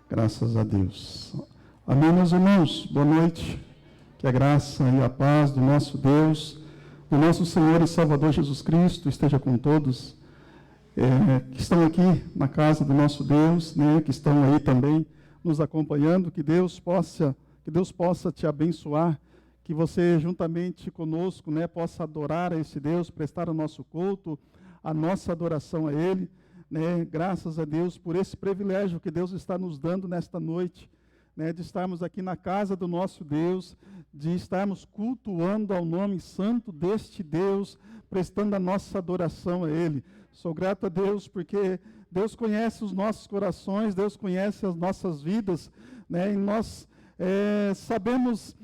Graças a Deus. Amém, meus irmãos? Boa noite. Que a graça e a paz do nosso Deus, do nosso Senhor e Salvador Jesus Cristo esteja com todos que estão aqui na casa do nosso Deus, que estão aí também nos acompanhando. Que Deus possa te abençoar, que você juntamente conosco, possa adorar a esse Deus, prestar o nosso culto, a nossa adoração a Ele. Graças a Deus por esse privilégio que Deus está nos dando nesta noite, de estarmos aqui na casa do nosso Deus, de estarmos cultuando ao nome santo deste Deus, prestando a nossa adoração a Ele. Sou grato a Deus porque Deus conhece os nossos corações, Deus conhece as nossas vidas, e nós sabemos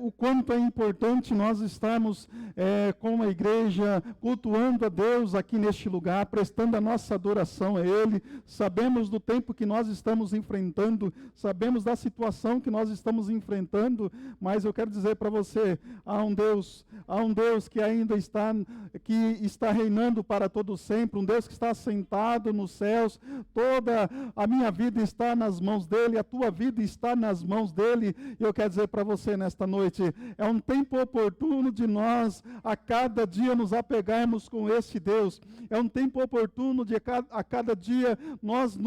o quanto é importante nós estarmos como a igreja cultuando a Deus aqui neste lugar, prestando a nossa adoração a Ele. Sabemos do tempo que nós estamos enfrentando, sabemos da situação que nós estamos enfrentando, mas eu quero dizer para você, há um Deus que ainda está reinando para todo sempre, um Deus que está sentado nos céus. Toda a minha vida está nas mãos dEle, a tua vida está nas mãos dEle, e eu quero dizer para você nesta noite, é um tempo oportuno de nós a cada dia nos apegarmos com esse Deus. É um tempo oportuno de a cada dia nós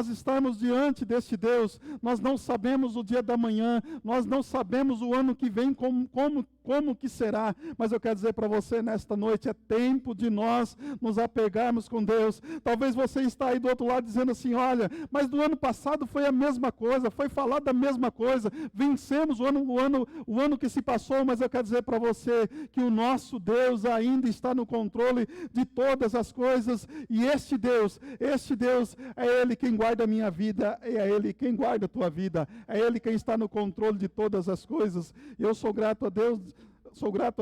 estarmos diante deste Deus. Nós não sabemos o dia da manhã, nós não sabemos o ano que vem como que será, mas eu quero dizer para você nesta noite, é tempo de nós nos apegarmos com Deus. Talvez você está aí do outro lado dizendo assim: olha, mas do ano passado foi a mesma coisa, foi falado a mesma coisa, vencemos o ano que se passou, mas eu quero dizer para você que o nosso Deus ainda está no controle de todas as coisas, e este Deus é Ele quem guarda a minha vida, é Ele quem guarda a tua vida, é Ele quem está no controle de todas as coisas. E eu sou grato a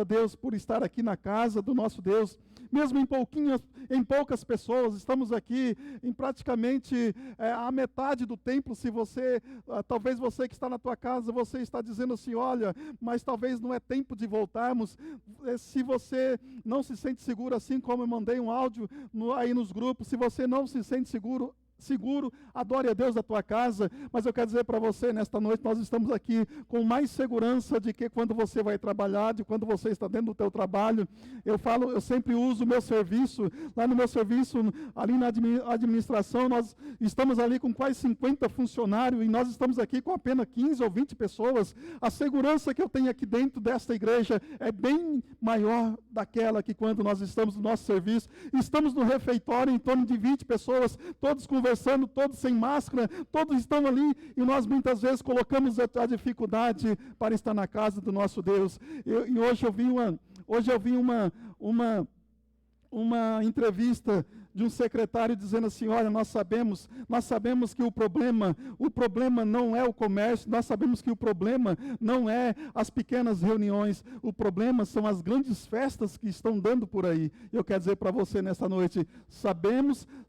Deus por estar aqui na casa do nosso Deus, mesmo em poucas pessoas. Estamos aqui em praticamente a metade do templo. Se você, talvez você que está na tua casa, você está dizendo assim: olha, mas talvez não é tempo de voltarmos. Se você não se sente seguro, assim como eu mandei um áudio aí nos grupos, se você não se sente seguro, adore a Deus da tua casa. Mas eu quero dizer para você, nesta noite, nós estamos aqui com mais segurança de que quando você vai trabalhar, de quando você está dentro do teu trabalho. Eu sempre uso o meu serviço, lá no meu serviço, ali na administração, nós estamos ali com quase 50 funcionários, e nós estamos aqui com apenas 15 ou 20 pessoas. A segurança que eu tenho aqui dentro desta igreja é bem maior daquela que quando nós estamos no nosso serviço. Estamos no refeitório, em torno de 20 pessoas, todos conversando, todos sem máscara, todos estão ali, e nós muitas vezes colocamos a dificuldade para estar na casa do nosso Deus. E hoje eu vi uma entrevista de um secretário dizendo assim: olha, nós sabemos que o problema não é o comércio, nós sabemos que o problema não é as pequenas reuniões, o problema são as grandes festas que estão dando por aí. Eu quero dizer para você nessa noite,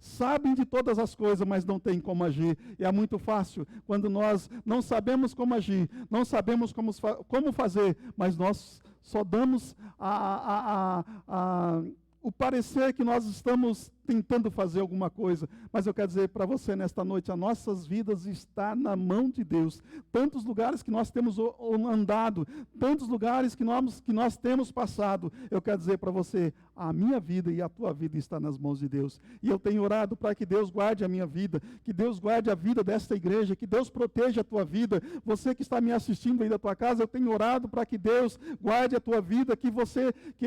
sabem de todas as coisas, mas não tem como agir. E é muito fácil, quando nós não sabemos como agir, não sabemos como fazer, mas nós só damos o parecer que nós estamos tentando fazer alguma coisa. Mas eu quero dizer para você nesta noite, as nossas vidas estão na mão de Deus. Tantos lugares que nós temos andado, tantos lugares que nós temos passado, eu quero dizer para você, a minha vida e a tua vida está nas mãos de Deus. E eu tenho orado para que Deus guarde a minha vida, que Deus guarde a vida desta igreja, que Deus proteja a tua vida. Você que está me assistindo aí da tua casa, eu tenho orado para que Deus guarde a tua vida, que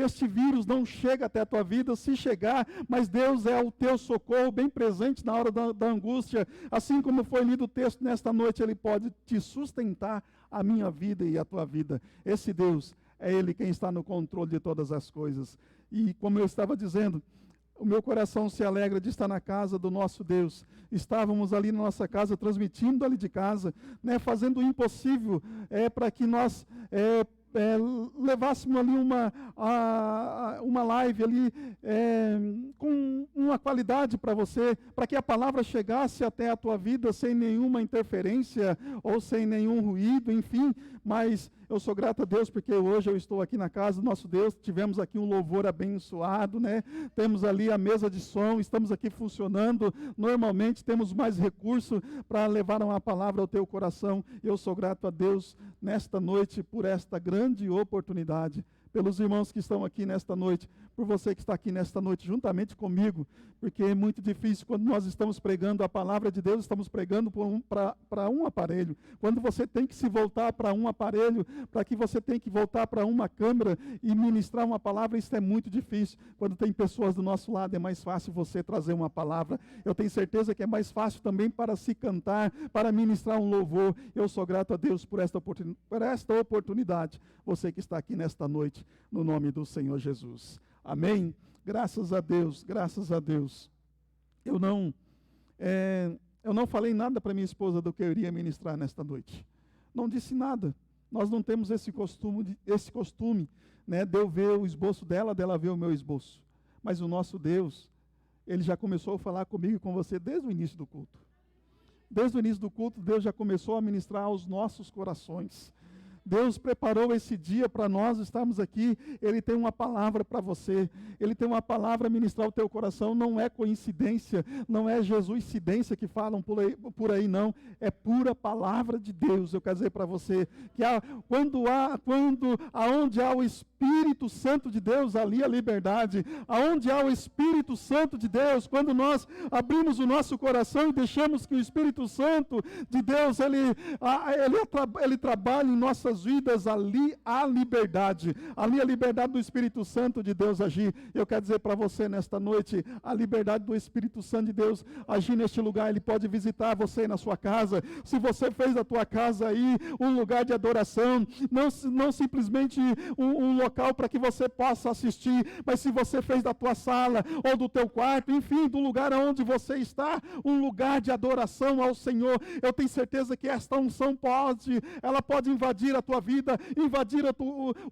este vírus não chegue até a tua vida. Se chegar, mas Deus é o teu socorro bem presente na hora da angústia. Assim como foi lido o texto nesta noite, Ele pode te sustentar a minha vida e a tua vida. Esse Deus é Ele quem está no controle de todas as coisas. E como eu estava dizendo, o meu coração se alegra de estar na casa do nosso Deus. Estávamos ali na nossa casa, transmitindo ali de casa, fazendo o impossível para que nós levássemos ali uma live ali com uma qualidade para você, para que a palavra chegasse até a tua vida sem nenhuma interferência ou sem nenhum ruído, enfim. Mas eu sou grato a Deus porque hoje eu estou aqui na casa do nosso Deus, tivemos aqui um louvor abençoado, né? Temos ali a mesa de som, estamos aqui funcionando. Normalmente temos mais recurso para levar uma palavra ao teu coração. Eu sou grato a Deus nesta noite por esta grande oportunidade, pelos irmãos que estão aqui nesta noite, por você que está aqui nesta noite juntamente comigo, porque é muito difícil quando nós estamos pregando a palavra de Deus, estamos pregando para um aparelho. Quando você tem que se voltar para um aparelho, para que você tem que voltar para uma câmera e ministrar uma palavra, isso é muito difícil. Quando tem pessoas do nosso lado, é mais fácil você trazer uma palavra. Eu tenho certeza que é mais fácil também para se cantar, para ministrar um louvor. Eu sou grato a Deus por esta oportunidade. Você que está aqui nesta noite, no nome do Senhor Jesus. Amém? Graças a Deus, graças a Deus. Eu não falei nada para minha esposa do que eu iria ministrar nesta noite. Não disse nada. Nós não temos esse costume, né, de eu ver o esboço dela ver o meu esboço. Mas o nosso Deus, Ele já começou a falar comigo e com você desde o início do culto. Desde o início do culto, Deus já começou a ministrar aos nossos corações. Deus preparou esse dia para nós estarmos aqui. Ele tem uma palavra para você. Ele tem uma palavra a ministrar ao teu coração. Não é coincidência, não é Jesuscidência que falam por aí, não. É pura palavra de Deus. Eu quero dizer para você que aonde há o Espírito Santo de Deus, ali a liberdade. Aonde há o Espírito Santo de Deus, quando nós abrimos o nosso coração e deixamos que o Espírito Santo de Deus, ele trabalhe em nossas vidas, ali há liberdade. Ali a liberdade do Espírito Santo de Deus agir. Eu quero dizer para você nesta noite, a liberdade do Espírito Santo de Deus agir neste lugar. Ele pode visitar você na sua casa. Se você fez da tua casa aí um lugar de adoração, não simplesmente um local para que você possa assistir, mas se você fez da tua sala ou do teu quarto, enfim, do lugar onde você está, um lugar de adoração ao Senhor, eu tenho certeza que esta unção pode invadir a tua vida, invadir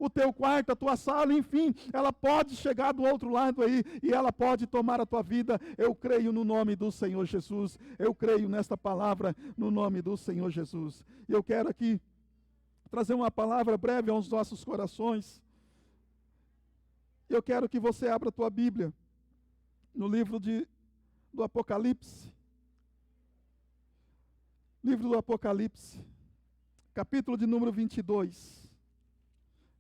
o teu quarto, a tua sala, enfim, ela pode chegar do outro lado aí e ela pode tomar a tua vida. Eu creio no nome do Senhor Jesus, eu creio nesta palavra no nome do Senhor Jesus. E eu quero aqui trazer uma palavra breve aos nossos corações. Eu quero que você abra a tua Bíblia no livro do Apocalipse. Livro do Apocalipse, capítulo de número 22.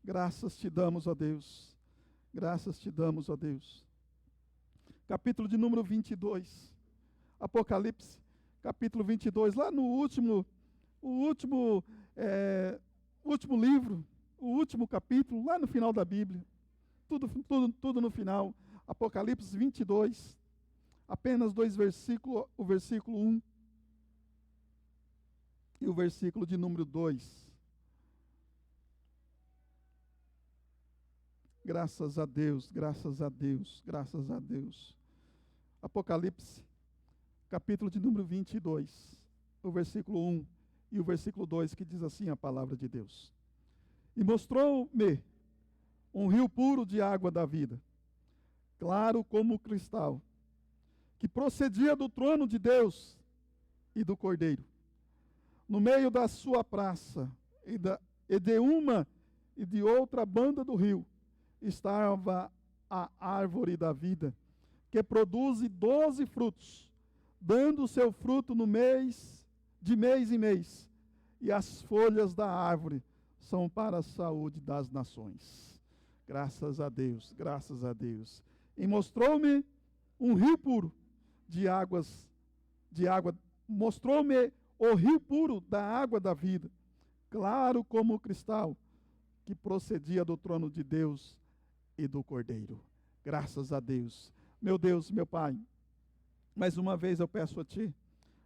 Graças te damos, ó Deus. Graças te damos, ó Deus. Capítulo de número 22. Apocalipse, capítulo 22. Lá no último livro, o último capítulo, lá no final da Bíblia. Tudo no final. Apocalipse 22. Apenas dois versículos, o versículo 1 e o versículo de número 2. Graças a Deus, graças a Deus, graças a Deus. Apocalipse, capítulo de número 22, o versículo 1 e o versículo 2, que diz assim a palavra de Deus. E mostrou-me um rio puro de água da vida, claro como cristal, que procedia do trono de Deus e do Cordeiro. No meio da sua praça, e de uma e de outra banda do rio, estava a árvore da vida, que produz 12 frutos, dando o seu fruto de mês em mês, e as folhas da árvore são para a saúde das nações. Graças a Deus, graças a Deus. E mostrou-me um rio puro de água, mostrou-me o rio puro da água da vida, claro como cristal, que procedia do trono de Deus e do Cordeiro. Graças a Deus. Meu Deus, meu Pai, mais uma vez eu peço a Ti,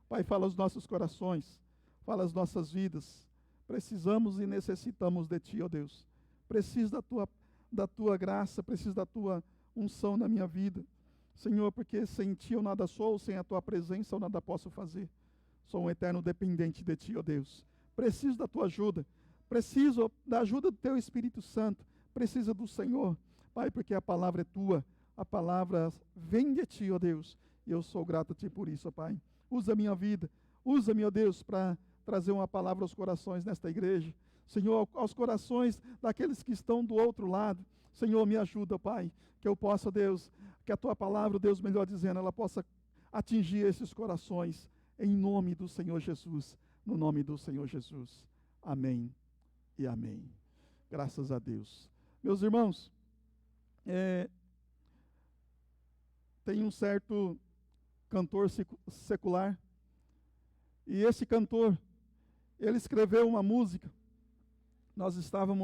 Pai, fala aos nossos corações, fala às nossas vidas. Precisamos e necessitamos de Ti, ó Deus. Preciso da tua graça, preciso da Tua unção na minha vida. Senhor, porque sem Ti eu nada sou, sem a Tua presença eu nada posso fazer. Sou um eterno dependente de Ti, ó Deus. Preciso da Tua ajuda. preciso da ajuda do Teu Espírito Santo, precisa do Senhor, Pai, porque a palavra é Tua, a palavra vem de Ti, ó Deus, e eu sou grato a Ti por isso, ó Pai. Usa a minha vida, usa-me, ó Deus, para trazer uma palavra aos corações nesta igreja. Senhor, aos corações daqueles que estão do outro lado. Senhor, me ajuda, Pai, que eu possa, Deus, que a Tua palavra, Deus, melhor dizendo, ela possa atingir esses corações, em nome do Senhor Jesus, no nome do Senhor Jesus. Amém e amém. Graças a Deus. Meus irmãos, tem um certo cantor secular, e esse cantor, ele escreveu uma música. Nós estava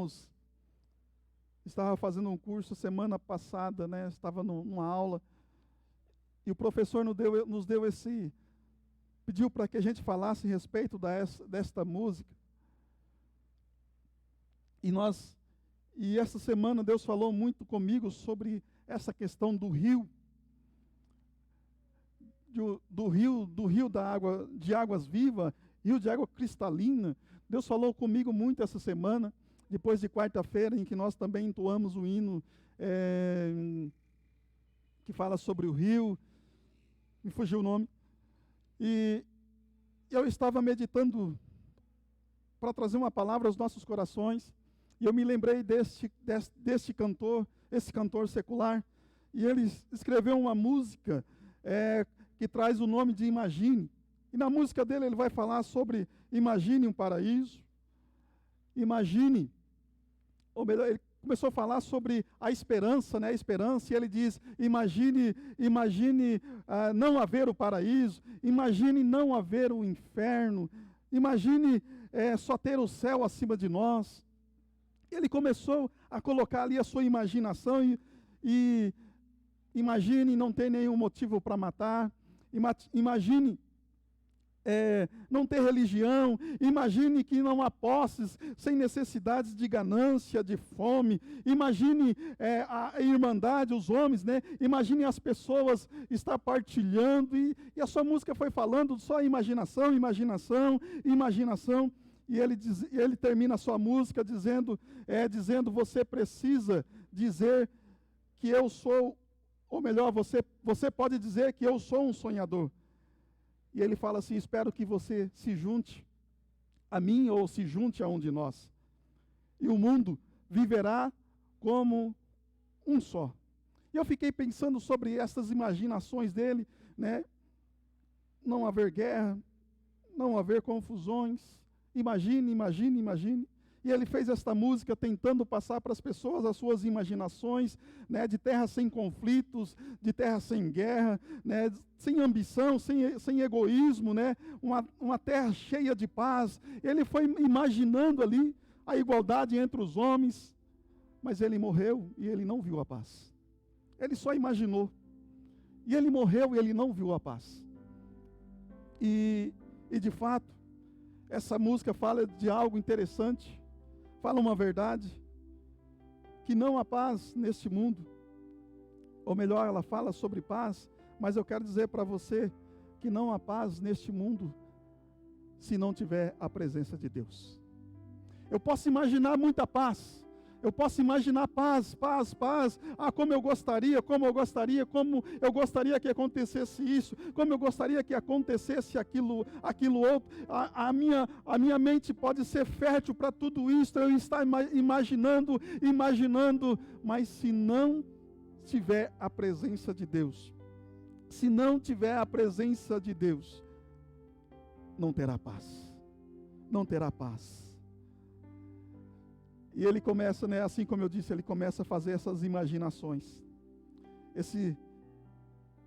fazendo um curso semana passada, né? Estava numa aula, e o professor pediu para que a gente falasse a respeito desta música. E essa semana Deus falou muito comigo sobre essa questão do rio, do rio da água, de águas vivas, rio de água cristalina. Deus falou comigo muito essa semana, depois de quarta-feira, em que nós também entoamos o hino que fala sobre o rio, me fugiu o nome, e eu estava meditando para trazer uma palavra aos nossos corações, e eu me lembrei deste cantor, esse cantor secular, e ele escreveu uma música que traz o nome de Imagine. E na música dele ele vai falar sobre imagine um paraíso, imagine, ou melhor, ele começou a falar sobre a esperança, né? A esperança, e ele diz, imagine não haver o paraíso, imagine não haver o inferno, imagine só ter o céu acima de nós. Ele começou a colocar ali a sua imaginação, e imagine não ter nenhum motivo para matar, imagine não ter religião, imagine que não há posses, sem necessidades de ganância, de fome, imagine a irmandade, os homens, né? Imagine as pessoas estar partilhando, e a sua música foi falando só imaginação, e ele termina a sua música dizendo, você precisa dizer que eu sou, ou melhor, você pode dizer que eu sou um sonhador. E ele fala assim, espero que você se junte a mim ou se junte a um de nós. E o mundo viverá como um só. E eu fiquei pensando sobre essas imaginações dele, né? Não haver guerra, não haver confusões. Imagine. E ele fez esta música tentando passar para as pessoas as suas imaginações, né, de terra sem conflitos, de terra sem guerra, né, sem ambição, sem egoísmo, né, uma terra cheia de paz. Ele foi imaginando ali a igualdade entre os homens, mas ele morreu e ele não viu a paz. Ele só imaginou. E ele morreu e ele não viu a paz. E de fato, essa música fala de algo interessante. Fala uma verdade, que não há paz neste mundo, ou melhor, ela fala sobre paz, mas eu quero dizer para você que não há paz neste mundo se não tiver a presença de Deus. Eu posso imaginar muita paz, eu posso imaginar paz, como eu gostaria que acontecesse isso, como eu gostaria que acontecesse aquilo outro. A minha mente pode ser fértil para tudo isso, eu estar imaginando, mas se não tiver a presença de Deus, não terá paz, E ele começa, né, assim como eu disse, ele começa a fazer essas imaginações.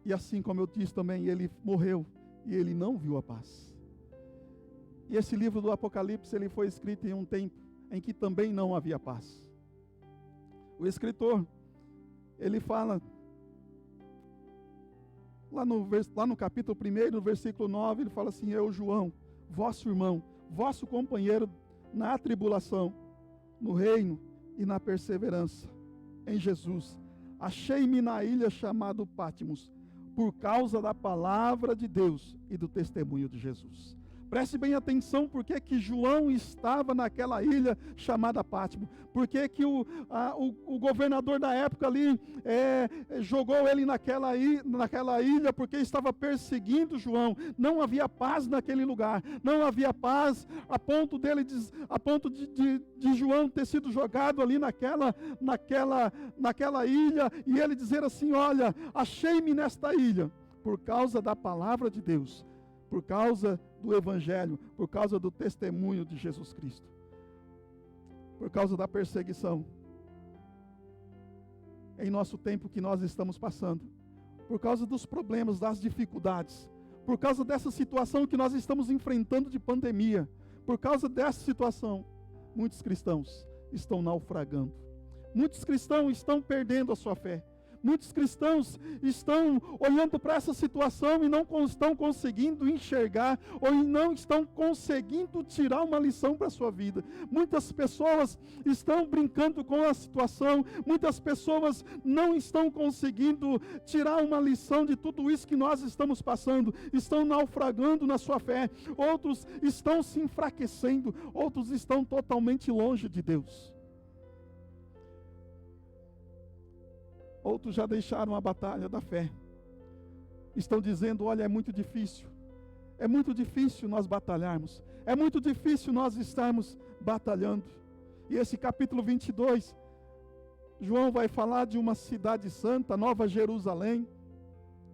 E assim como eu disse também, ele morreu e ele não viu a paz. E esse livro do Apocalipse, ele foi escrito em um tempo em que também não havia paz. O escritor, ele fala, lá no capítulo 1, no versículo 9, ele fala assim, eu, João, vosso irmão, vosso companheiro na tribulação, no reino e na perseverança em Jesus. Achei-me na ilha chamada Patmos, por causa da palavra de Deus e do testemunho de Jesus. Preste bem atenção porque que João estava naquela ilha chamada Pátimo. Porque que o governador da época ali jogou ele naquela ilha porque estava perseguindo João. Não havia paz naquele lugar. Não havia paz a ponto de João ter sido jogado ali naquela ilha e ele dizer assim: olha, achei-me nesta ilha por causa da palavra de Deus, por causa do Evangelho, por causa do testemunho de Jesus Cristo, por causa da perseguição em nosso tempo que nós estamos passando, por causa dos problemas, das dificuldades, por causa dessa situação que nós estamos enfrentando de pandemia, por causa dessa situação, muitos cristãos estão naufragando, muitos cristãos estão perdendo a sua fé. Muitos cristãos estão olhando para essa situação e não estão conseguindo enxergar, ou não estão conseguindo tirar uma lição para a sua vida. Muitas pessoas estão brincando com a situação, muitas pessoas não estão conseguindo tirar uma lição de tudo isso que nós estamos passando, estão naufragando na sua fé, outros estão se enfraquecendo, outros estão totalmente longe de Deus. Outros já deixaram a batalha da fé. Estão dizendo: olha, é muito difícil nós batalharmos. É muito difícil nós estarmos batalhando. E esse capítulo 22, João vai falar de uma cidade santa, Nova Jerusalém.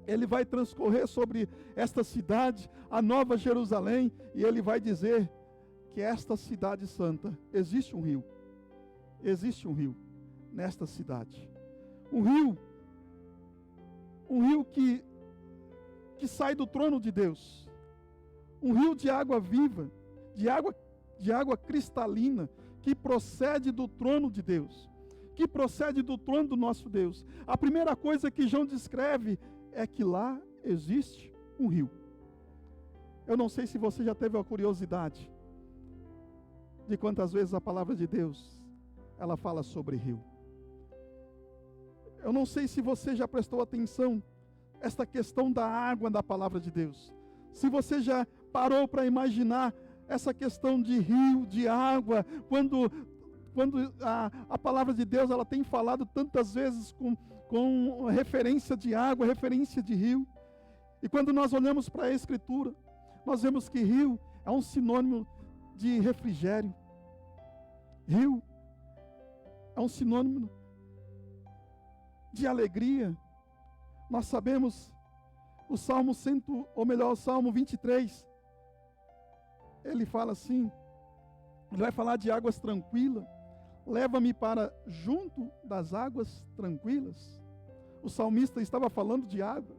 Ele vai transcorrer sobre esta cidade, a Nova Jerusalém, e ele vai dizer que esta cidade santa, existe um rio nesta cidade. Um rio que sai do trono de Deus, um rio de água viva, de água cristalina, que procede do trono de Deus, que procede do trono do nosso Deus. A primeira coisa que João descreve é que lá existe um rio. Eu não sei se você já teve a curiosidade de quantas vezes a palavra de Deus, ela fala sobre rio. Eu não sei se você já prestou atenção esta questão da água da palavra de Deus. Se você já parou para imaginar essa questão de rio, de água, quando a palavra de Deus ela tem falado tantas vezes com referência de água, referência de rio. E quando nós olhamos para a Escritura, nós vemos que rio é um sinônimo de refrigério. Rio é um sinônimo de alegria. Nós sabemos o Salmo 23, ele fala assim, ele vai falar de águas tranquilas, leva-me para junto das águas tranquilas. O salmista estava falando de água,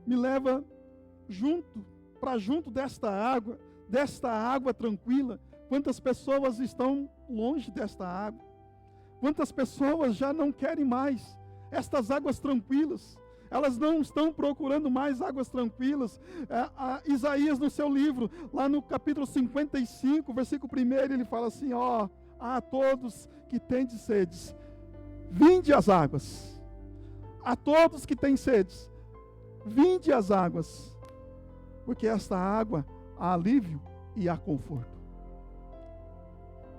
me leva para junto desta água tranquila. Quantas pessoas estão longe desta água? Quantas pessoas já não querem mais estas águas tranquilas? Elas não estão procurando mais águas tranquilas. Isaías, no seu livro, lá no capítulo 55, versículo 1, ele fala assim: ó, a todos que têm sede, vinde às águas. A todos que têm sede, vinde às águas, porque esta água há alívio e há conforto.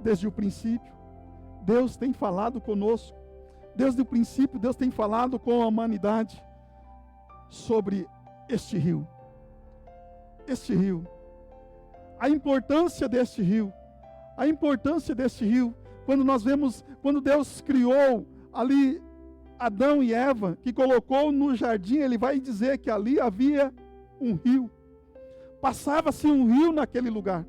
Desde o princípio, Deus tem falado conosco. Desde o princípio, Deus tem falado com a humanidade sobre este rio. Este rio. A importância deste rio. A importância deste rio. Quando nós vemos, quando Deus criou ali Adão e Eva, que colocou no jardim, ele vai dizer que ali havia um rio. Passava-se um rio naquele lugar.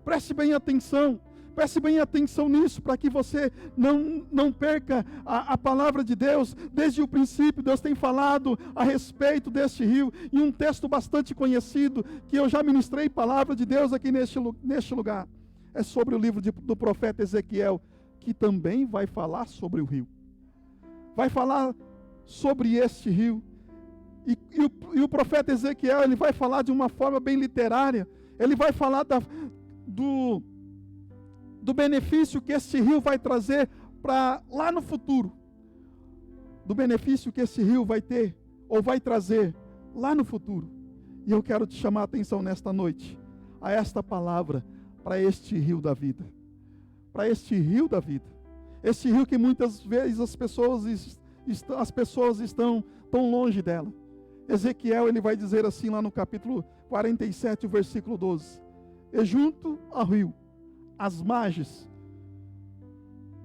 Preste bem atenção. Preste bem atenção nisso, para que você não perca a palavra de Deus. Desde o princípio, Deus tem falado a respeito deste rio. E um texto bastante conhecido, que eu já ministrei palavra de Deus aqui neste lugar, é sobre o livro do profeta Ezequiel, que também vai falar sobre o rio. Vai falar sobre este rio. E o profeta Ezequiel, ele vai falar de uma forma bem literária. Ele vai falar do benefício que este rio vai trazer para lá no futuro. Do benefício que esse rio vai ter, ou vai trazer lá no futuro. E eu quero te chamar a atenção nesta noite. a esta palavra para este rio da vida. Para este rio da vida. Este rio que muitas vezes as pessoas estão tão longe dela. Ezequiel, ele vai dizer assim lá no capítulo 47, versículo 12. E junto ao rio, as margens,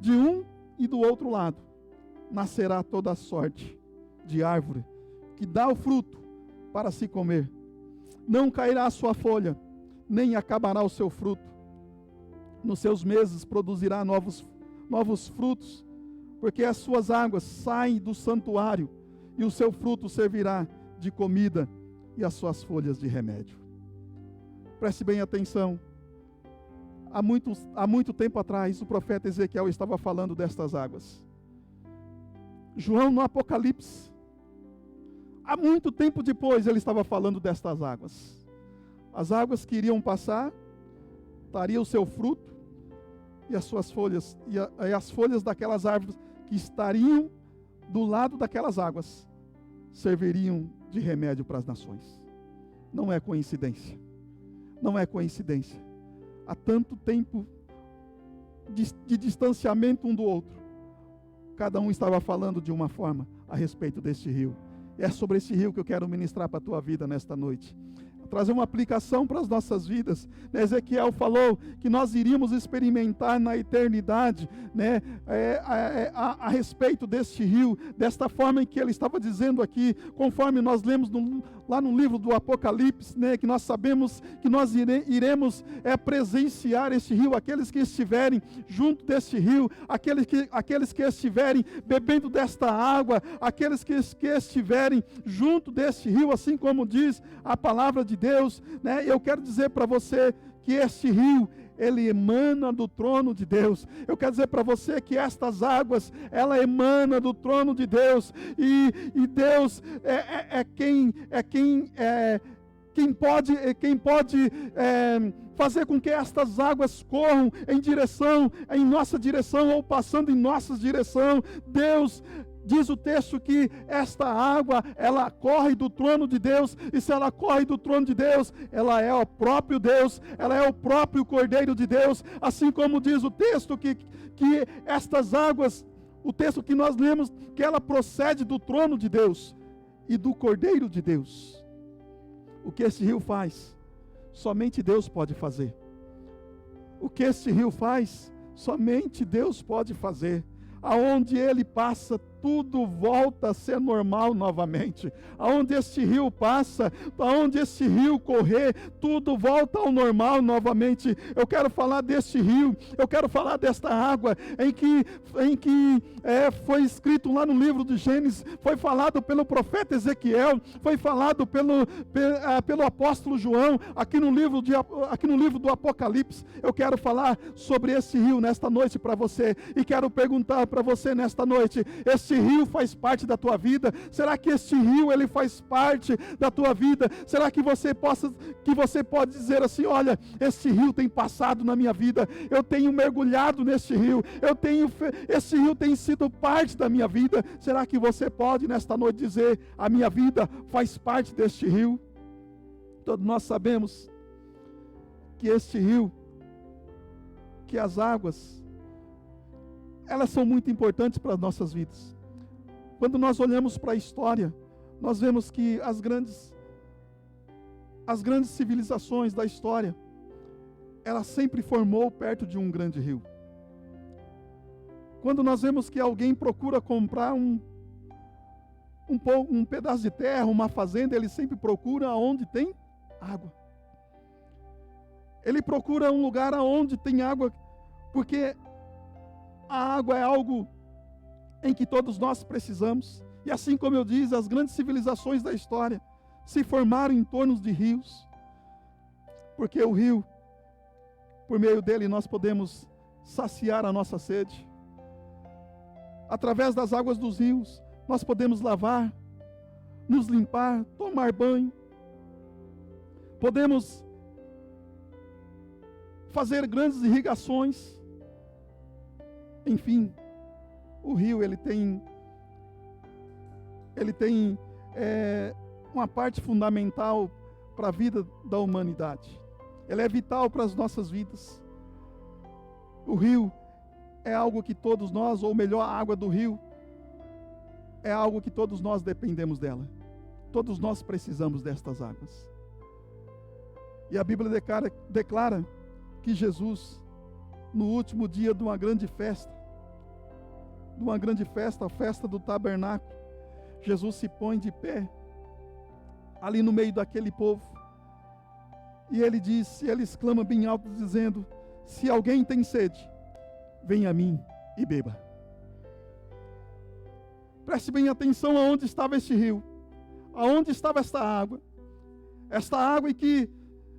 de um e do outro lado, nascerá toda a sorte de árvore, que dá o fruto para se comer. Não cairá a sua folha, nem acabará o seu fruto. Nos seus meses produzirá novos frutos, porque as suas águas saem do santuário, e o seu fruto servirá de comida, e as suas folhas de remédio. Preste bem atenção. Há muito tempo atrás, o profeta Ezequiel estava falando destas águas. João, no Apocalipse, há muito tempo depois, ele estava falando destas águas. As águas que iriam passar, daria o seu fruto, e as suas folhas, e as folhas daquelas árvores que estariam do lado daquelas águas, serviriam de remédio para as nações. Não é coincidência. Não é coincidência. Há tanto tempo de distanciamento um do outro, cada um estava falando de uma forma a respeito deste rio. É sobre esse rio que eu quero ministrar para a tua vida nesta noite. Trazer uma aplicação para as nossas vidas. Ezequiel falou que nós iríamos experimentar na eternidade, né, a respeito deste rio, desta forma em que ele estava dizendo aqui, conforme nós lemos lá no livro do Apocalipse, né, que nós sabemos que nós iremos presenciar este rio, aqueles que estiverem junto deste rio, aqueles que estiverem bebendo desta água, aqueles que estiverem junto deste rio, assim como diz a palavra de Deus, né? Eu quero dizer para você que este rio, ele emana do trono de Deus. Eu quero dizer para você que estas águas, ela emana do trono de Deus, e Deus quem pode fazer com que estas águas corram em nossa direção, ou passando em nossa direção. Deus, diz o texto que esta água, ela corre do trono de Deus, e se ela corre do trono de Deus, ela é o próprio Deus, ela é o próprio Cordeiro de Deus, assim como diz o texto que estas águas, o texto que nós lemos, que ela procede do trono de Deus e do Cordeiro de Deus. O que esse rio faz, somente Deus pode fazer. O que esse rio faz, somente Deus pode fazer. Aonde ele passa, tudo volta a ser normal novamente. Aonde este rio passa, aonde este rio correr, tudo volta ao normal novamente. Eu quero falar deste rio, eu quero falar desta água, em que foi escrito lá no livro de Gênesis, foi falado pelo profeta Ezequiel, foi falado pelo apóstolo João, aqui no livro do Apocalipse. Eu quero falar sobre esse rio nesta noite para você, e quero perguntar para você nesta noite: este rio faz parte da tua vida? Será que este rio, ele faz parte da tua vida? Será que você pode dizer assim: olha, este rio tem passado na minha vida, eu tenho mergulhado neste rio, esse rio tem sido parte da minha vida? Será que você pode nesta noite dizer: a minha vida faz parte deste rio? Todos nós sabemos que este rio, que as águas, elas são muito importantes para as nossas vidas. Quando nós olhamos para a história, nós vemos que as grandes civilizações da história, ela sempre formou perto de um grande rio. Quando nós vemos que alguém procura comprar um pedaço de terra, uma fazenda, ele sempre procura onde tem água. Ele procura um lugar onde tem água, porque a água é algo em que todos nós precisamos. E assim como eu disse, as grandes civilizações da história se formaram em torno de rios. Porque o rio, por meio dele, nós podemos saciar a nossa sede. Através das águas dos rios, nós podemos lavar, nos limpar, tomar banho. Podemos fazer grandes irrigações. Enfim, o rio, ele tem uma parte fundamental para a vida da humanidade. Ele é vital para as nossas vidas. O rio é algo que todos nós, ou melhor, a água do rio, é algo que todos nós dependemos dela. Todos nós precisamos destas águas. E a Bíblia declara que Jesus, no último dia de uma grande festa, a festa do tabernáculo, Jesus se põe de pé, ali no meio daquele povo, e ele diz, ele exclama bem alto, dizendo: se alguém tem sede, venha a mim e beba. Preste bem atenção aonde estava este rio, aonde estava esta água que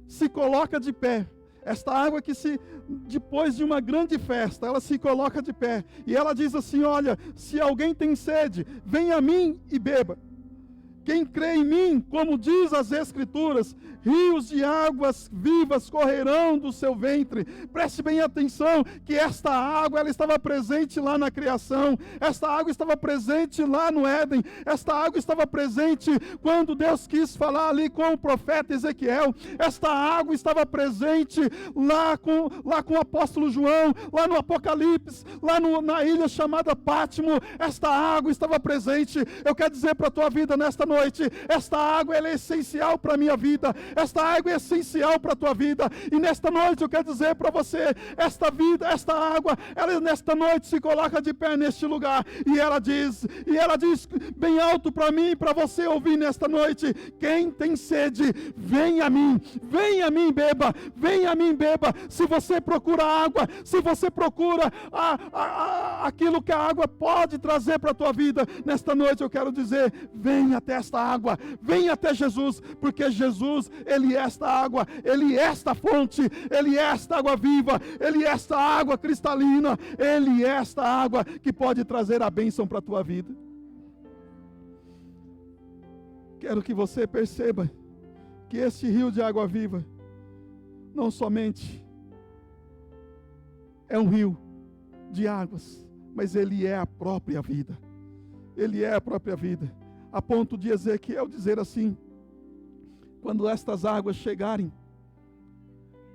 se coloca de pé, esta água que depois de uma grande festa, ela se coloca de pé, e ela diz assim: olha, se alguém tem sede, venha a mim e beba. Quem crê em mim, como diz as Escrituras, rios de águas vivas correrão do seu ventre. Preste bem atenção que esta água, ela estava presente lá na criação, esta água estava presente lá no Éden, esta água estava presente quando Deus quis falar ali com o profeta Ezequiel, esta água estava presente lá com o apóstolo João, lá no Apocalipse, lá na ilha chamada Pátimo, esta água estava presente. Eu quero dizer para a tua vida nesta noite, esta água ela é essencial para a minha vida, esta água é essencial para a tua vida, e nesta noite eu quero dizer para você, esta água, ela nesta noite se coloca de pé neste lugar, e ela diz bem alto para mim e para você ouvir nesta noite: quem tem sede, venha a mim beba, venha a mim beba. Se você procura água, se você procura aquilo que a água pode trazer para a tua vida, nesta noite eu quero dizer: venha até esta água, venha até Jesus, porque Jesus, Ele é esta água, Ele é esta fonte, Ele é esta água viva, Ele é esta água cristalina, Ele é esta água que pode trazer a bênção para a tua vida. Quero que você perceba que este rio de água viva não somente é um rio de águas, mas ele é a própria vida. Ele é a própria vida. A ponto de Ezequiel dizer assim: quando estas águas chegarem,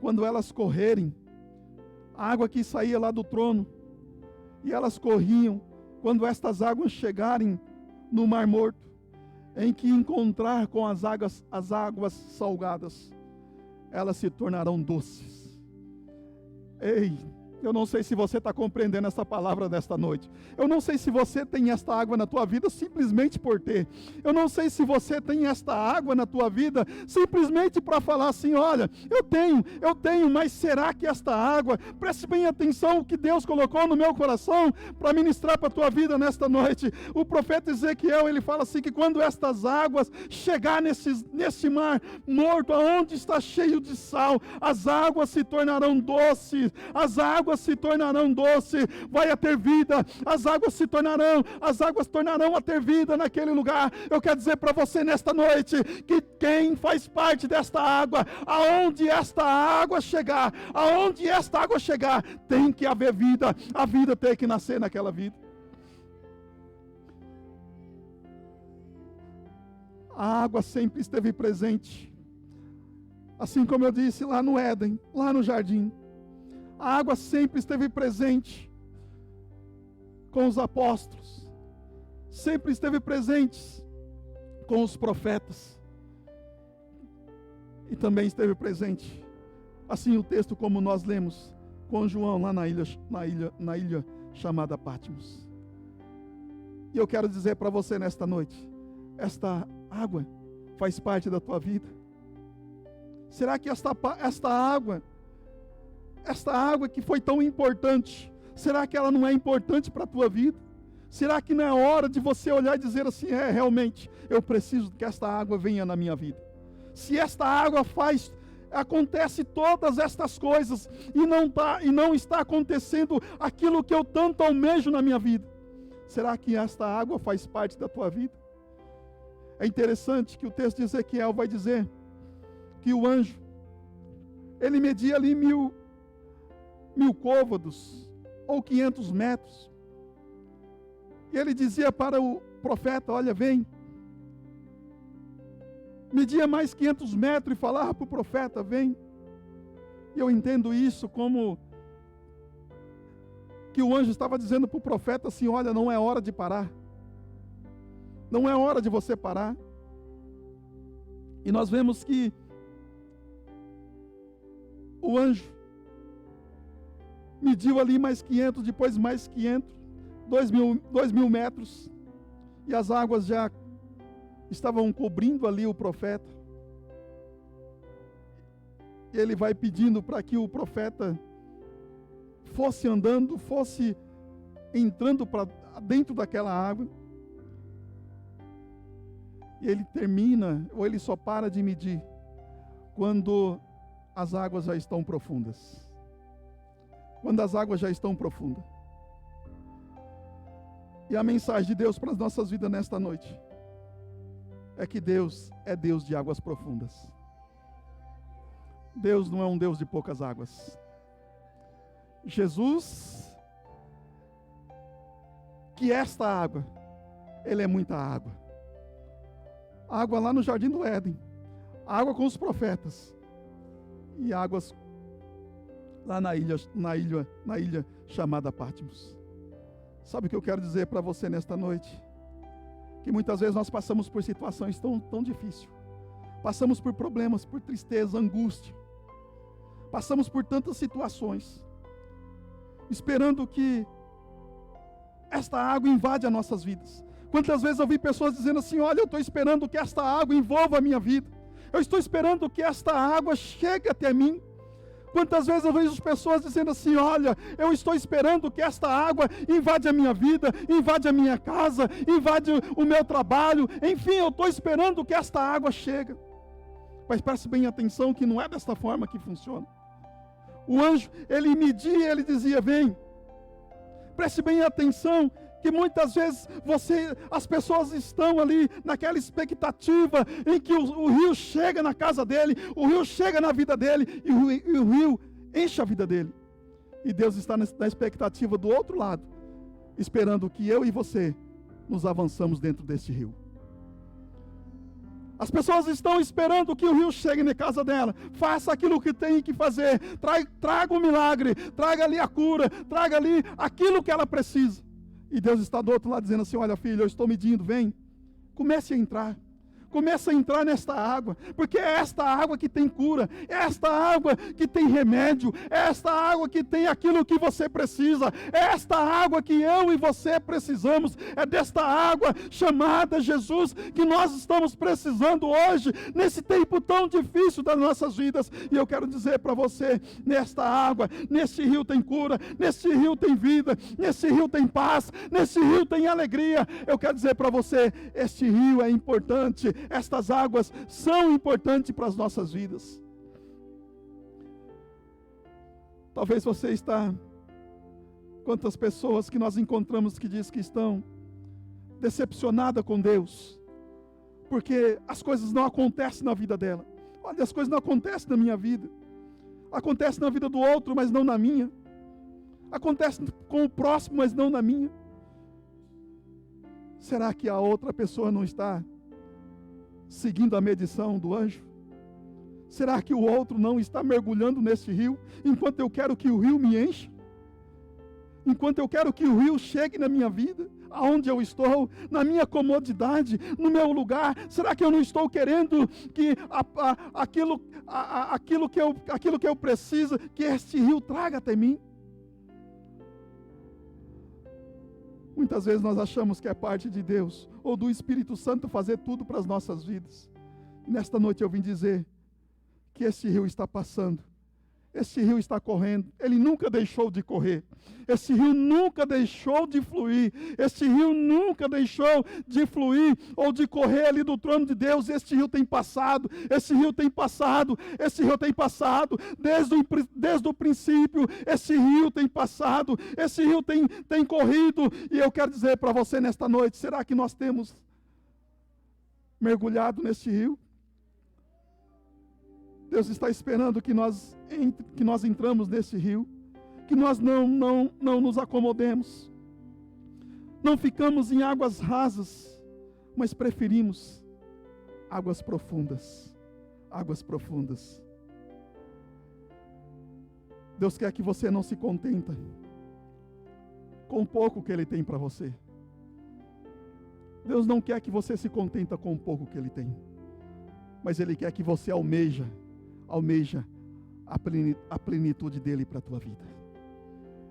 quando elas correrem, a água que saía lá do trono, e elas corriam, quando estas águas chegarem no Mar Morto, em que encontrar com as águas salgadas, elas se tornarão doces. Ei, eu não sei se você está compreendendo essa palavra desta noite. Eu não sei se você tem esta água na tua vida simplesmente por ter. Eu não sei se você tem esta água na tua vida simplesmente para falar assim: olha, eu tenho, mas será que esta água, preste bem atenção o que Deus colocou no meu coração para ministrar para a tua vida nesta noite. O profeta Ezequiel, ele fala assim, que quando estas águas chegar nesse mar morto, aonde está cheio de sal, as águas se tornarão doces, as águas se tornarão doces, vai a ter vida, as águas tornarão a ter vida naquele lugar. Eu quero dizer para você nesta noite, que quem faz parte desta água, aonde esta água chegar, tem que haver vida, a vida tem que nascer naquela vida. A água sempre esteve presente, assim como eu disse lá no Éden, lá no jardim. A água sempre esteve presente com os apóstolos, sempre esteve presente com os profetas, e também esteve presente, assim o texto como nós lemos, com João lá na ilha chamada Patmos. E eu quero dizer para você nesta noite, esta água faz parte da tua vida. Será que esta água que foi tão importante, será que ela não é importante para a tua vida? Será que não é hora de você olhar e dizer assim: realmente, eu preciso que esta água venha na minha vida? Se esta água acontece todas estas coisas, e não está acontecendo aquilo que eu tanto almejo na minha vida, será que esta água faz parte da tua vida? É interessante que o texto de Ezequiel vai dizer que o anjo, ele media ali 1000 côvados, ou 500 metros, e ele dizia para o profeta: olha, vem. Media mais 500 metros e falava para o profeta: vem. E eu entendo isso como que o anjo estava dizendo para o profeta assim: olha, não é hora de parar. Não é hora de você parar. E nós vemos que o anjo mediu ali mais 500, depois mais 500, 2.000 metros. E as águas já estavam cobrindo ali o profeta. E ele vai pedindo para que o profeta fosse andando, fosse entrando para dentro daquela água. E ele termina, ou ele só para de medir quando as águas já estão profundas. Quando as águas já estão profundas. E a mensagem de Deus para as nossas vidas nesta noite é que Deus é Deus de águas profundas. Deus não é um Deus de poucas águas. Jesus, que esta água, Ele é muita água. Água lá no Jardim do Éden, água com os profetas, e águas lá na ilha chamada Patmos. Sabe o que eu quero dizer para você nesta noite? Que muitas vezes nós passamos por situações tão difíceis, passamos por problemas, por tristeza, angústia, passamos por tantas situações, esperando que esta água invade as nossas vidas. Quantas vezes eu vi pessoas dizendo assim: olha, eu estou esperando que esta água envolva a minha vida, eu estou esperando que esta água chegue até mim. Quantas vezes eu vejo pessoas dizendo assim: olha, eu estou esperando que esta água invade a minha vida, invade a minha casa, invade o meu trabalho, enfim, eu estou esperando que esta água chegue. Mas preste bem atenção que não é desta forma que funciona. O anjo, ele media, ele dizia: vem. Preste bem atenção que muitas vezes as pessoas estão ali naquela expectativa em que o rio chega na casa dele, o rio chega na vida dele e o rio enche a vida dele. E Deus está na expectativa do outro lado, esperando que eu e você nos avançamos dentro deste rio. As pessoas estão esperando que o rio chegue na casa dela, faça aquilo que tem que fazer, traga um milagre, traga ali a cura, traga ali aquilo que ela precisa. E Deus está do outro lado dizendo assim: olha, filho, eu estou medindo, vem, comece a entrar. Começa a entrar nesta água, porque é esta água que tem cura, é esta água que tem remédio, é esta água que tem aquilo que você precisa, é esta água que eu e você precisamos, é desta água chamada Jesus que nós estamos precisando hoje, nesse tempo tão difícil das nossas vidas. E eu quero dizer para você, nesta água, nesse rio tem cura, nesse rio tem vida, nesse rio tem paz, nesse rio tem alegria. Eu quero dizer para você, este rio é importante. Estas águas são importantes para as nossas vidas. Talvez você está... Quantas pessoas que nós encontramos que diz que estão decepcionadas com Deus, porque as coisas não acontecem na vida dela. Olha, as coisas não acontecem na minha vida. Acontecem na vida do outro, mas não na minha. Acontecem com o próximo, mas não na minha. Será que a outra pessoa não está seguindo a medição do anjo? Será que o outro não está mergulhando nesse rio, enquanto eu quero que o rio me encha? Enquanto eu quero que o rio chegue na minha vida, aonde eu estou, na minha comodidade, no meu lugar? Será que eu não estou querendo que aquilo que eu preciso, que este rio traga até mim? Muitas vezes nós achamos que é parte de Deus ou do Espírito Santo fazer tudo para as nossas vidas. E nesta noite eu vim dizer que esse rio está passando, esse rio está correndo, ele nunca deixou de correr, esse rio nunca deixou de fluir, esse rio nunca deixou de fluir ou de correr ali do trono de Deus. Este rio tem passado, esse rio tem passado, esse rio tem passado, desde o princípio, esse rio tem passado, esse rio tem corrido. E eu quero dizer para você nesta noite, será que nós temos mergulhado nesse rio? Deus está esperando que nós entramos nesse rio, que nós não nos acomodemos, não ficamos em águas rasas, mas preferimos águas profundas, águas profundas. Deus quer que você não se contenta com o pouco que Ele tem para você. Deus não quer que você se contenta com o pouco que Ele tem, mas Ele quer que você almeja a plenitude dEle para a tua vida.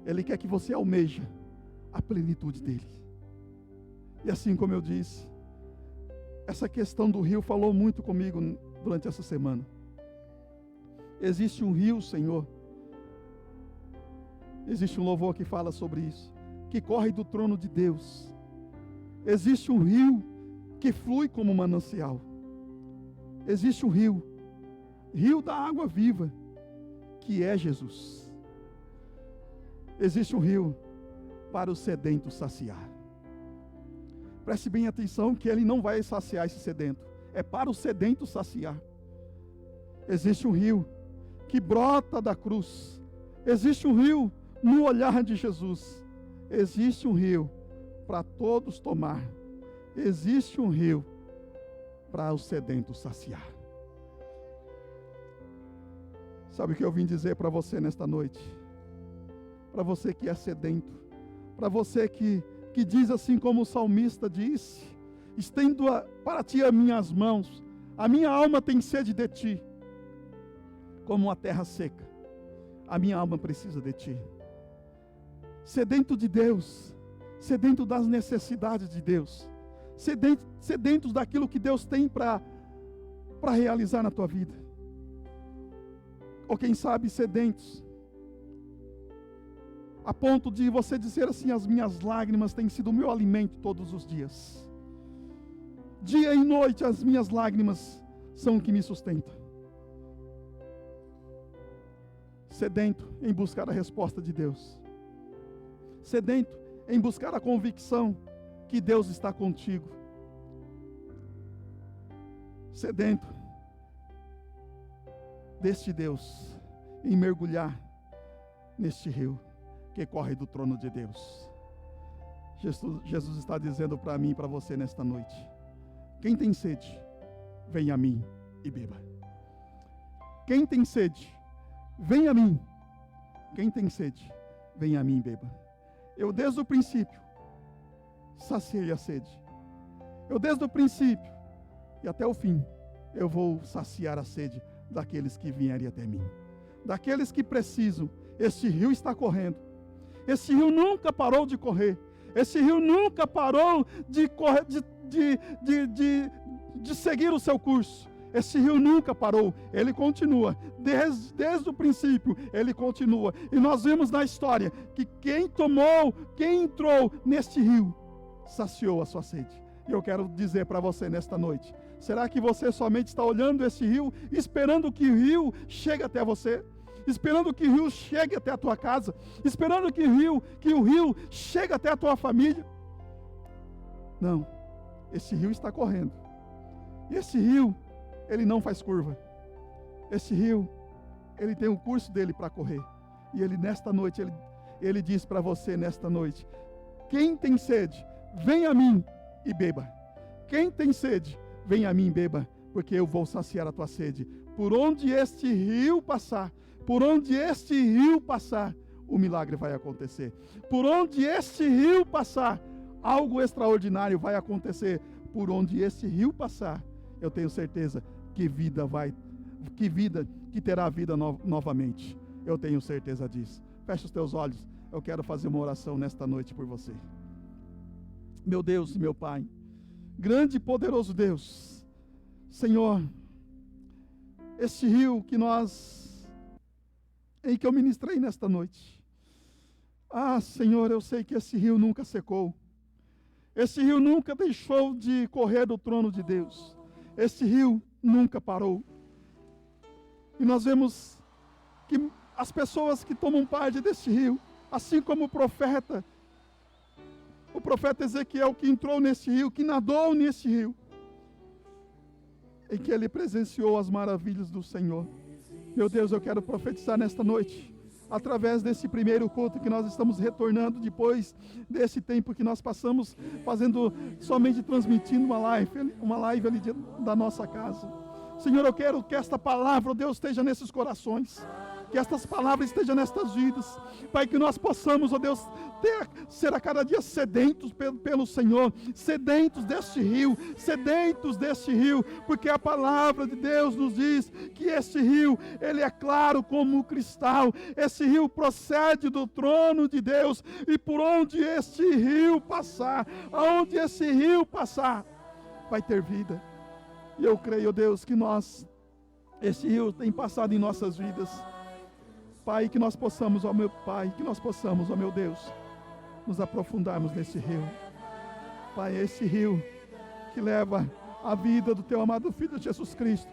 Ele quer que você almeja a plenitude dEle. E assim como eu disse, essa questão do rio falou muito comigo durante essa semana. Existe um rio, Senhor, existe um louvor que fala sobre isso, que corre do trono de Deus. Existe um rio que flui como um manancial. Existe um rio da água viva, que é Jesus. Existe um rio para o sedento saciar. Preste bem atenção que ele não vai saciar esse sedento, é para o sedento saciar. Existe um rio que brota da cruz. Existe um rio no olhar de Jesus. Existe um rio para todos tomar. Existe um rio para o sedento saciar. Sabe o que eu vim dizer para você nesta noite? Para você que é sedento, para você que diz assim como o salmista disse: estendo para ti as minhas mãos, a minha alma tem sede de ti, como uma terra seca, a minha alma precisa de ti. Sedento de Deus, sedento das necessidades de Deus, sedentos daquilo que Deus tem para realizar na tua vida. Ou quem sabe sedentos a ponto de você dizer assim: as minhas lágrimas têm sido o meu alimento todos os dias. Dia e noite as minhas lágrimas são o que me sustenta. Sedento em buscar a resposta de Deus. Sedento em buscar a convicção que Deus está contigo. Sedento deste Deus em mergulhar neste rio que corre do trono de Deus. Jesus está dizendo para mim e para você nesta noite: quem tem sede, venha a mim e beba. Quem tem sede, venha a mim. Quem tem sede, venha a mim e beba. Eu desde o princípio saciei a sede. Eu desde o princípio e até o fim eu vou saciar a sede daqueles que vierem até mim, daqueles que precisam. Este rio está correndo. Esse rio nunca parou de correr. Esse rio nunca parou de correr, de seguir o seu curso. Esse rio nunca parou. Ele continua. Desde o princípio, ele continua. E nós vemos na história que quem entrou neste rio, saciou a sua sede. E eu quero dizer para você nesta noite: será que você somente está olhando esse rio, esperando que o rio chegue até você? Esperando que o rio chegue até a tua casa, esperando que o rio chegue até a tua família? Não, esse rio está correndo. E esse rio, ele não faz curva. Esse rio, ele tem o curso dele para correr. E ele nesta noite, ele diz para você nesta noite: quem tem sede, venha a mim e beba. Quem tem sede, venha a mim e beba, porque eu vou saciar a tua sede. Por onde este rio passar, o milagre vai acontecer. Por onde este rio passar, algo extraordinário vai acontecer. Por onde este rio passar, eu tenho certeza que terá vida novamente. Eu tenho certeza disso. Fecha os teus olhos. Eu quero fazer uma oração nesta noite por você. Meu Deus e meu Pai, grande e poderoso Deus, Senhor, este rio em que eu ministrei nesta noite. Ah, Senhor, eu sei que esse rio nunca secou. Esse rio nunca deixou de correr do trono de Deus. Esse rio nunca parou. E nós vemos que as pessoas que tomam parte desse rio, assim como o profeta Ezequiel, que entrou nesse rio, que nadou nesse rio, em que ele presenciou as maravilhas do Senhor. Meu Deus, eu quero profetizar nesta noite, através desse primeiro culto que nós estamos retornando, depois desse tempo que nós passamos fazendo, somente transmitindo uma live ali da nossa casa. Senhor, eu quero que esta palavra, Deus, esteja nesses corações. que estas palavras estejam nestas vidas, Pai, que nós possamos, ó Deus, ser a cada dia sedentos pelo Senhor, sedentos deste rio, porque a palavra de Deus nos diz que esse rio, ele é claro como o cristal, esse rio procede do trono de Deus, e por onde este rio passar, aonde esse rio passar, vai ter vida. E eu creio, Deus, que esse rio tem passado em nossas vidas, Pai, que nós possamos, ó meu Pai, que nós possamos, ó meu Deus, nos aprofundarmos nesse rio, Pai, esse rio que leva a vida do Teu amado Filho Jesus Cristo,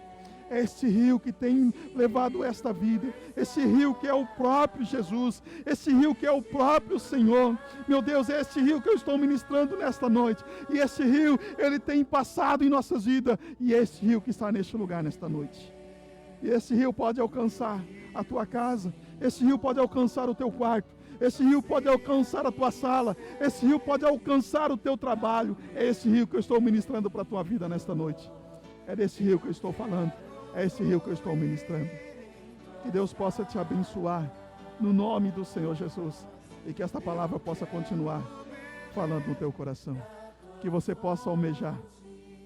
é esse rio que tem levado esta vida, esse rio que é o próprio Jesus, esse rio que é o próprio Senhor, meu Deus, é esse rio que eu estou ministrando nesta noite, e esse rio, ele tem passado em nossas vidas, e é esse rio que está neste lugar nesta noite, e esse rio pode alcançar a tua casa, esse rio pode alcançar o teu quarto, esse rio pode alcançar a tua sala, esse rio pode alcançar o teu trabalho, é esse rio que eu estou ministrando para a tua vida nesta noite, é desse rio que eu estou falando, é esse rio que eu estou ministrando. Que Deus possa te abençoar no nome do Senhor Jesus, e que esta palavra possa continuar falando no teu coração, que você possa almejar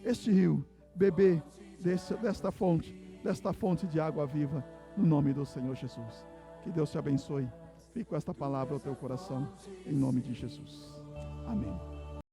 este rio, beber desta fonte de água viva, no nome do Senhor Jesus. Que Deus te abençoe. Fique com esta palavra ao teu coração, em nome de Jesus. Amém.